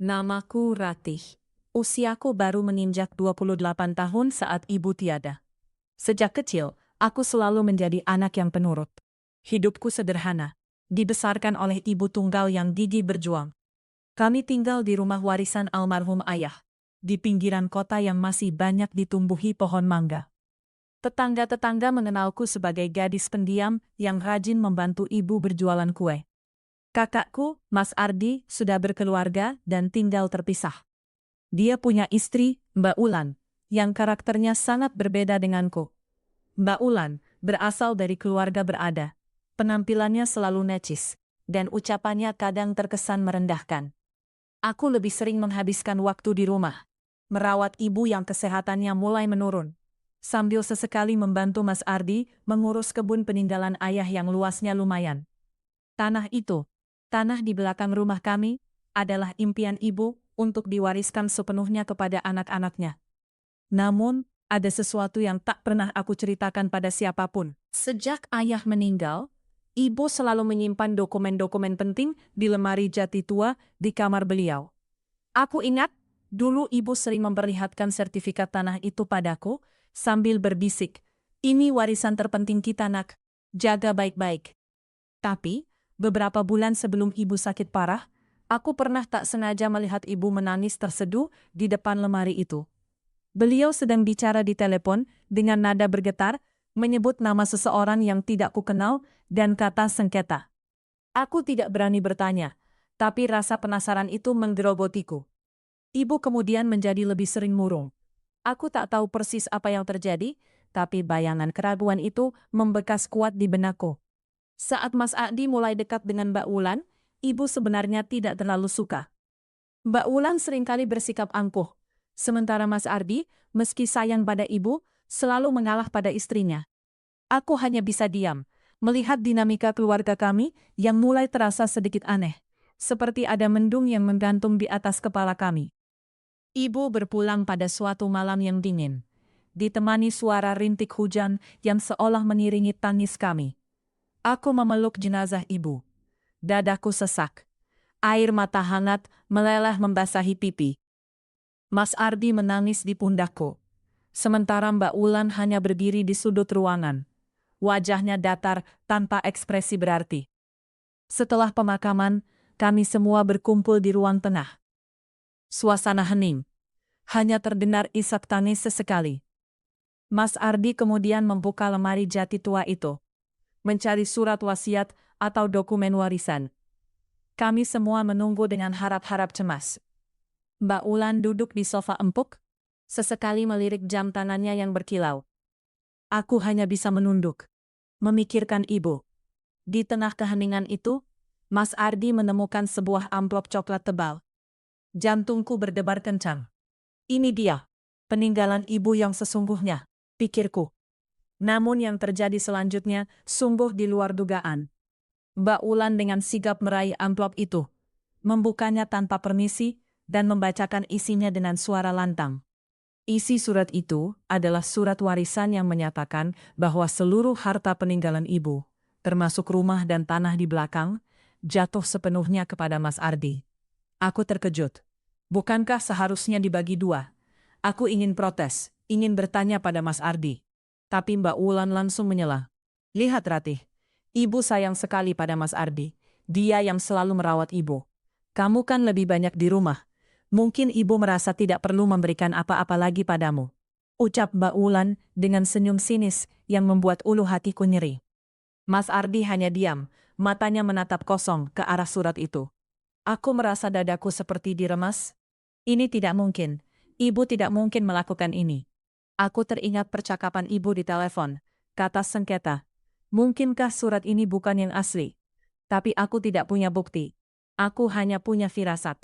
Namaku Ratih. Usiaku baru menginjak 28 tahun saat ibu tiada. Sejak kecil, aku selalu menjadi anak yang penurut. Hidupku sederhana, dibesarkan oleh ibu tunggal yang gigih berjuang. Kami tinggal di rumah warisan almarhum ayah, di pinggiran kota yang masih banyak ditumbuhi pohon mangga. Tetangga-tetangga mengenalku sebagai gadis pendiam yang rajin membantu ibu berjualan kue. Kakakku, Mas Ardi, sudah berkeluarga dan tinggal terpisah. Dia punya istri, Mbak Ulan, yang karakternya sangat berbeda denganku. Mbak Ulan berasal dari keluarga berada. Penampilannya selalu necis, dan ucapannya kadang terkesan merendahkan. Aku lebih sering menghabiskan waktu di rumah, merawat ibu yang kesehatannya mulai menurun, sambil sesekali membantu Mas Ardi mengurus kebun peninggalan ayah yang luasnya lumayan. Tanah itu, tanah di belakang rumah kami, adalah impian ibu untuk diwariskan sepenuhnya kepada anak-anaknya. Namun, ada sesuatu yang tak pernah aku ceritakan pada siapapun. Sejak ayah meninggal, ibu selalu menyimpan dokumen-dokumen penting di lemari jati tua di kamar beliau. Aku ingat, dulu ibu sering memperlihatkan sertifikat tanah itu padaku, sambil berbisik, "Ini warisan terpenting kita, nak. Jaga baik-baik." Tapi, beberapa bulan sebelum ibu sakit parah, aku pernah tak sengaja melihat ibu menangis terseduh di depan lemari itu. Beliau sedang bicara di telepon dengan nada bergetar, menyebut nama seseorang yang tidak kukenal dan kata sengketa. Aku tidak berani bertanya, tapi rasa penasaran itu menggerogotiku. Ibu kemudian menjadi lebih sering murung. Aku tak tahu persis apa yang terjadi, tapi bayangan keraguan itu membekas kuat di benakku. Saat Mas Adi mulai dekat dengan Mbak Wulan, ibu sebenarnya tidak terlalu suka. Mbak Wulan seringkali bersikap angkuh, sementara Mas Ardi, meski sayang pada ibu, selalu mengalah pada istrinya. Aku hanya bisa diam, melihat dinamika keluarga kami yang mulai terasa sedikit aneh, seperti ada mendung yang menggantung di atas kepala kami. Ibu berpulang pada suatu malam yang dingin, ditemani suara rintik hujan yang seolah mengiringi tangis kami. Aku memeluk jenazah ibu. Dadaku sesak. Air mata hangat meleleh membasahi pipi. Mas Ardi menangis di pundakku. Sementara Mbak Ulan hanya berdiri di sudut ruangan. Wajahnya datar tanpa ekspresi berarti. Setelah pemakaman, kami semua berkumpul di ruang tengah. Suasana hening. Hanya terdengar isak tangis sesekali. Mas Ardi kemudian membuka lemari jati tua itu, mencari surat wasiat atau dokumen warisan. Kami semua menunggu dengan harap-harap cemas. Mbak Ulan duduk di sofa empuk, sesekali melirik jam tangannya yang berkilau. Aku hanya bisa menunduk, memikirkan ibu. Di tengah keheningan itu, Mas Ardi menemukan sebuah amplop coklat tebal. Jantungku berdebar kencang. Ini dia, peninggalan ibu yang sesungguhnya, pikirku. Namun yang terjadi selanjutnya sungguh di luar dugaan. Mbak Ulan dengan sigap meraih amplop itu, membukanya tanpa permisi, dan membacakan isinya dengan suara lantang. Isi surat itu adalah surat warisan yang menyatakan bahwa seluruh harta peninggalan ibu, termasuk rumah dan tanah di belakang, jatuh sepenuhnya kepada Mas Ardi. Aku terkejut. Bukankah seharusnya dibagi dua? Aku ingin protes, ingin bertanya pada Mas Ardi. Tapi Mbak Wulan langsung menyela. Lihat Ratih, ibu sayang sekali pada Mas Ardi. Dia yang selalu merawat ibu. Kamu kan lebih banyak di rumah. Mungkin ibu merasa tidak perlu memberikan apa-apa lagi padamu. Ucap Mbak Wulan dengan senyum sinis yang membuat ulu hatiku nyeri. Mas Ardi hanya diam, matanya menatap kosong ke arah surat itu. Aku merasa dadaku seperti diremas. Ini tidak mungkin. Ibu tidak mungkin melakukan ini. Aku teringat percakapan ibu di telepon. Kata sengketa. Mungkinkah surat ini bukan yang asli? Tapi aku tidak punya bukti. Aku hanya punya firasat.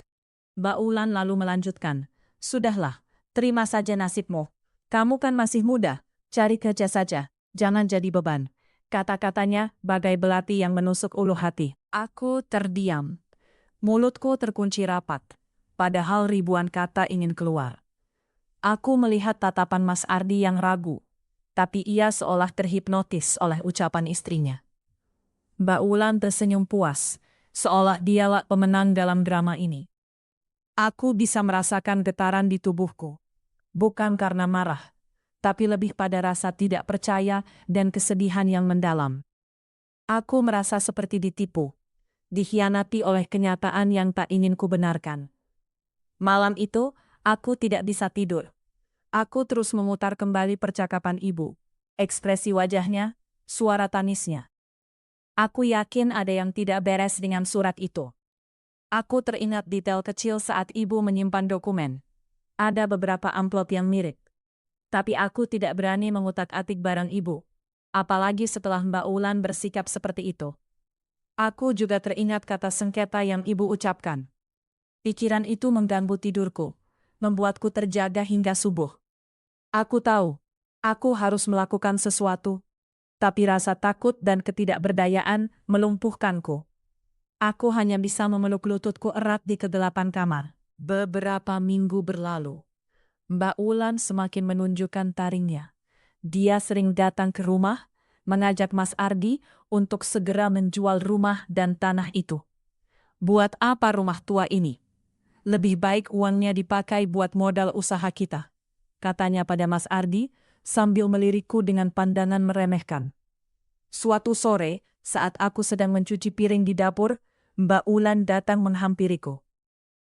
Mbak Ulan lalu melanjutkan. Sudahlah, terima saja nasibmu. Kamu kan masih muda. Cari kerja saja. Jangan jadi beban. Kata-katanya bagai belati yang menusuk ulu hati. Aku terdiam. Mulutku terkunci rapat, padahal ribuan kata ingin keluar. Aku melihat tatapan Mas Ardi yang ragu, tapi ia seolah terhipnotis oleh ucapan istrinya. Mbak Wulan tersenyum puas, seolah dialah pemenang dalam drama ini. Aku bisa merasakan getaran di tubuhku. Bukan karena marah, tapi lebih pada rasa tidak percaya dan kesedihan yang mendalam. Aku merasa seperti ditipu, dikhianati oleh kenyataan yang tak ingin kubenarkan. Malam itu, aku tidak bisa tidur. Aku terus memutar kembali percakapan ibu, ekspresi wajahnya, suara tangisnya. Aku yakin ada yang tidak beres dengan surat itu. Aku teringat detail kecil saat ibu menyimpan dokumen. Ada beberapa amplop yang mirip. Tapi aku tidak berani mengutak-atik barang ibu. Apalagi setelah Mbak Ulan bersikap seperti itu. Aku juga teringat kata sengketa yang ibu ucapkan. Pikiran itu mengganggu tidurku, membuatku terjaga hingga subuh. Aku tahu, aku harus melakukan sesuatu, tapi rasa takut dan ketidakberdayaan melumpuhkanku. Aku hanya bisa memeluk lututku erat di kegelapan kamar. Beberapa minggu berlalu. Mbak Ulan semakin menunjukkan taringnya. Dia sering datang ke rumah, mengajak Mas Ardi untuk segera menjual rumah dan tanah itu. Buat apa rumah tua ini? Lebih baik uangnya dipakai buat modal usaha kita, katanya pada Mas Ardi sambil melirikku dengan pandangan meremehkan. Suatu sore, saat aku sedang mencuci piring di dapur, Mbak Ulan datang menghampiriku.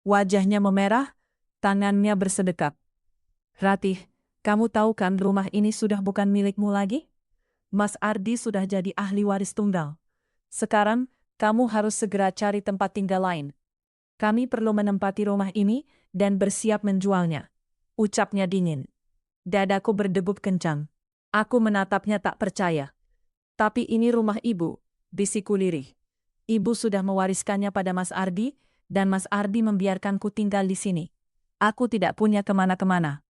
Wajahnya memerah, tangannya bersedekap. Ratih, kamu tahu kan rumah ini sudah bukan milikmu lagi? Mas Ardi sudah jadi ahli waris tunggal. Sekarang, kamu harus segera cari tempat tinggal lain. Kami perlu menempati rumah ini dan bersiap menjualnya. Ucapnya dingin. Dadaku berdegup kencang. Aku menatapnya tak percaya. Tapi ini rumah ibu, bisikku lirih. Ibu sudah mewariskannya pada Mas Ardi, dan Mas Ardi membiarkanku tinggal di sini. Aku tidak punya kemana-kemana.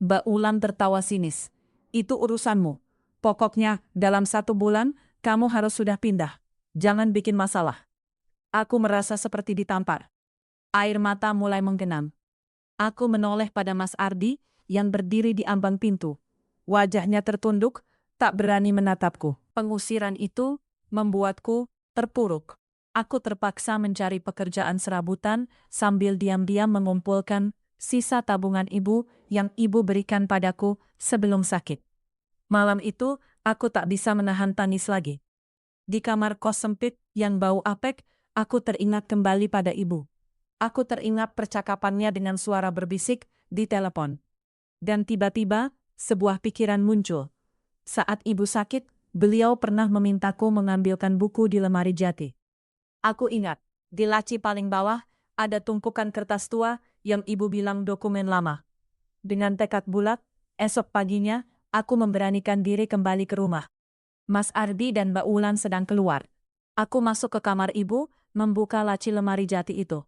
Mbak Ulan tertawa sinis. Itu urusanmu. Pokoknya, dalam 1 bulan, kamu harus sudah pindah. Jangan bikin masalah. Aku merasa seperti ditampar. Air mata mulai menggenang. Aku menoleh pada Mas Ardi, yang berdiri di ambang pintu. Wajahnya tertunduk, tak berani menatapku. Pengusiran itu membuatku terpuruk. Aku terpaksa mencari pekerjaan serabutan sambil diam-diam mengumpulkan sisa tabungan ibu yang ibu berikan padaku sebelum sakit. Malam itu, aku tak bisa menahan tangis lagi. Di kamar kos sempit yang bau apek, aku teringat kembali pada ibu. Aku teringat percakapannya dengan suara berbisik di telepon. Dan tiba-tiba, sebuah pikiran muncul. Saat ibu sakit, beliau pernah memintaku mengambilkan buku di lemari jati. Aku ingat, di laci paling bawah, ada tumpukan kertas tua yang ibu bilang dokumen lama. Dengan tekad bulat, esok paginya, aku memberanikan diri kembali ke rumah. Mas Ardi dan Mbak Ulan sedang keluar. Aku masuk ke kamar ibu, membuka laci lemari jati itu.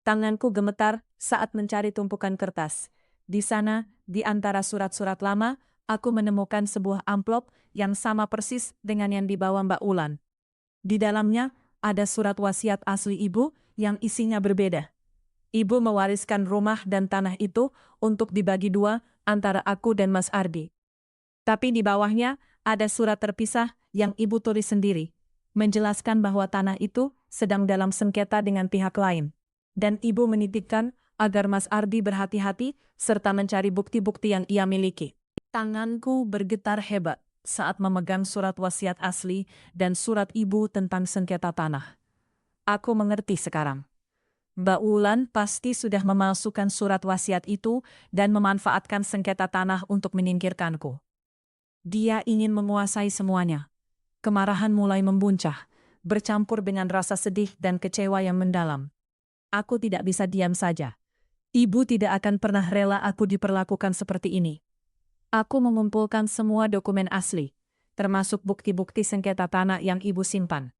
Tanganku gemetar saat mencari tumpukan kertas. Di sana, di antara surat-surat lama, aku menemukan sebuah amplop yang sama persis dengan yang dibawa Mbak Ulan. Di dalamnya, ada surat wasiat asli ibu yang isinya berbeda. Ibu mewariskan rumah dan tanah itu untuk dibagi 2 antara aku dan Mas Ardi. Tapi di bawahnya, ada surat terpisah yang ibu tulis sendiri, menjelaskan bahwa tanah itu sedang dalam sengketa dengan pihak lain. Dan ibu menitipkan agar Mas Ardi berhati-hati serta mencari bukti-bukti yang ia miliki. Tanganku bergetar hebat saat memegang surat wasiat asli dan surat ibu tentang sengketa tanah. Aku mengerti sekarang. Mbak Ulan pasti sudah memalsukan surat wasiat itu dan memanfaatkan sengketa tanah untuk menyingkirkanku. Dia ingin menguasai semuanya. Kemarahan mulai membuncah, bercampur dengan rasa sedih dan kecewa yang mendalam. Aku tidak bisa diam saja. Ibu tidak akan pernah rela aku diperlakukan seperti ini. Aku mengumpulkan semua dokumen asli, termasuk bukti-bukti sengketa tanah yang ibu simpan.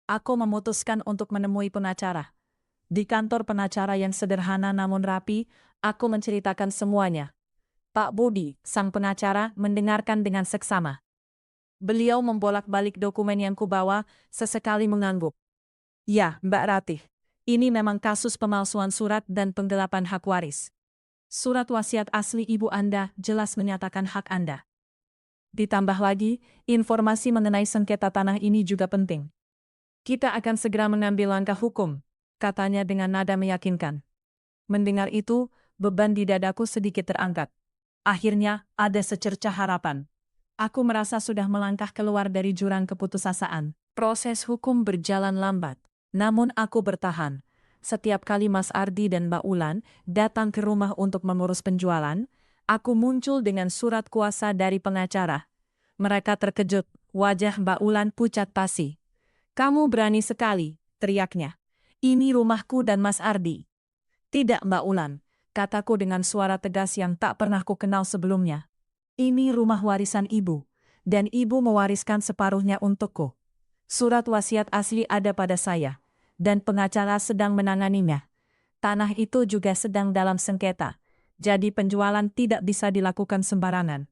Aku memutuskan untuk menemui pengacara. Di kantor pengacara yang sederhana namun rapi, aku menceritakan semuanya. Pak Budi, sang pengacara, mendengarkan dengan seksama. Beliau membolak-balik dokumen yang kubawa, sesekali mengangguk. Ya, Mbak Ratih. Ini memang kasus pemalsuan surat dan penggelapan hak waris. Surat wasiat asli ibu Anda jelas menyatakan hak Anda. Ditambah lagi, informasi mengenai sengketa tanah ini juga penting. Kita akan segera mengambil langkah hukum, katanya dengan nada meyakinkan. Mendengar itu, beban di dadaku sedikit terangkat. Akhirnya, ada secercah harapan. Aku merasa sudah melangkah keluar dari jurang keputusasaan. Proses hukum berjalan lambat. Namun aku bertahan. Setiap kali Mas Ardi dan Mbak Ulan datang ke rumah untuk mengurus penjualan, aku muncul dengan surat kuasa dari pengacara. Mereka terkejut, wajah Mbak Ulan pucat pasi. "Kamu berani sekali," teriaknya. "Ini rumahku dan Mas Ardi." "Tidak, Mbak Ulan," kataku dengan suara tegas yang tak pernah ku kenal sebelumnya. "Ini rumah warisan ibu, dan ibu mewariskan separuhnya untukku. Surat wasiat asli ada pada saya, dan pengacara sedang menanganinya. Tanah itu juga sedang dalam sengketa, jadi penjualan tidak bisa dilakukan sembarangan."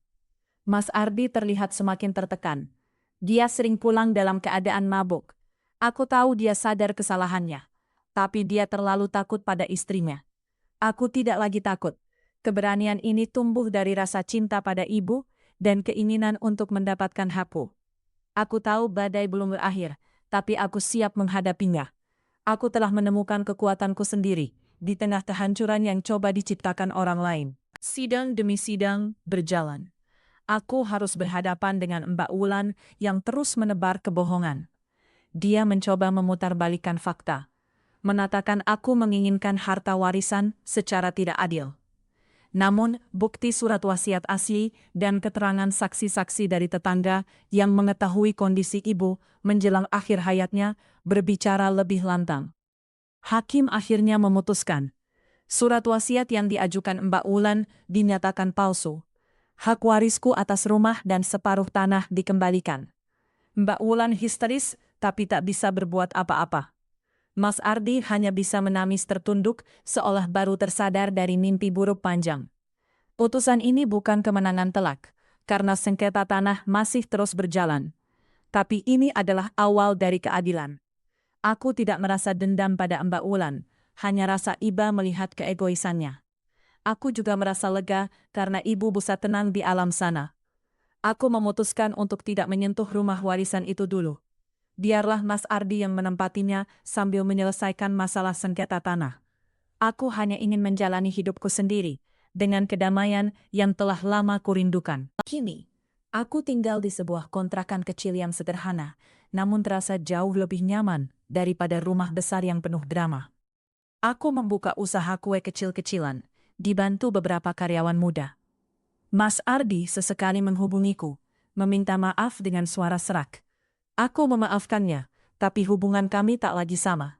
Mas Ardi terlihat semakin tertekan. Dia sering pulang dalam keadaan mabuk. Aku tahu dia sadar kesalahannya, tapi dia terlalu takut pada istrinya. Aku tidak lagi takut. Keberanian ini tumbuh dari rasa cinta pada ibu dan keinginan untuk mendapatkan hakku. Aku tahu badai belum berakhir, tapi aku siap menghadapinya. Aku telah menemukan kekuatanku sendiri di tengah kehancuran yang coba diciptakan orang lain. Sidang demi sidang berjalan. Aku harus berhadapan dengan Mbak Wulan yang terus menebar kebohongan. Dia mencoba memutarbalikkan fakta, mengatakan aku menginginkan harta warisan secara tidak adil. Namun, bukti surat wasiat asli dan keterangan saksi-saksi dari tetangga yang mengetahui kondisi ibu menjelang akhir hayatnya berbicara lebih lantang. Hakim akhirnya memutuskan, surat wasiat yang diajukan Mbak Wulan dinyatakan palsu. Hak warisku atas rumah dan separuh tanah dikembalikan. Mbak Wulan histeris, tapi tak bisa berbuat apa-apa. Mas Ardi hanya bisa menangis tertunduk, seolah baru tersadar dari mimpi buruk panjang. Putusan ini bukan kemenangan telak, karena sengketa tanah masih terus berjalan. Tapi ini adalah awal dari keadilan. Aku tidak merasa dendam pada Mbak Wulan, hanya rasa iba melihat keegoisannya. Aku juga merasa lega karena ibu bisa tenang di alam sana. Aku memutuskan untuk tidak menyentuh rumah warisan itu dulu. Biarlah Mas Ardi yang menempatinya sambil menyelesaikan masalah sengketa tanah. Aku hanya ingin menjalani hidupku sendiri, dengan kedamaian yang telah lama kurindukan. Kini, aku tinggal di sebuah kontrakan kecil yang sederhana, namun terasa jauh lebih nyaman daripada rumah besar yang penuh drama. Aku membuka usaha kue kecil-kecilan, dibantu beberapa karyawan muda. Mas Ardi sesekali menghubungiku, meminta maaf dengan suara serak. Aku memaafkannya, tapi hubungan kami tak lagi sama.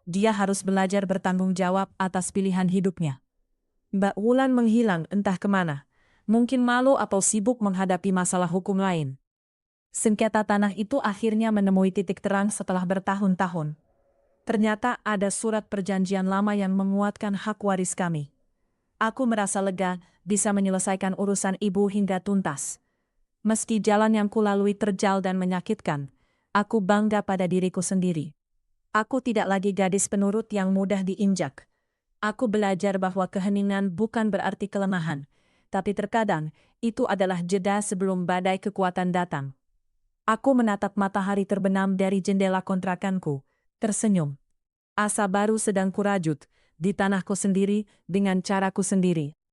Dia harus belajar bertanggung jawab atas pilihan hidupnya. Mbak Wulan menghilang entah kemana, mungkin malu atau sibuk menghadapi masalah hukum lain. Sengketa tanah itu akhirnya menemui titik terang setelah bertahun-tahun. Ternyata ada surat perjanjian lama yang menguatkan hak waris kami. Aku merasa lega bisa menyelesaikan urusan ibu hingga tuntas. Meski jalan yang kulalui terjal dan menyakitkan, aku bangga pada diriku sendiri. Aku tidak lagi gadis penurut yang mudah diinjak. Aku belajar bahwa keheningan bukan berarti kelemahan, tapi terkadang itu adalah jeda sebelum badai kekuatan datang. Aku menatap matahari terbenam dari jendela kontrakanku, tersenyum. Asa baru sedang kurajut di tanahku sendiri dengan caraku sendiri.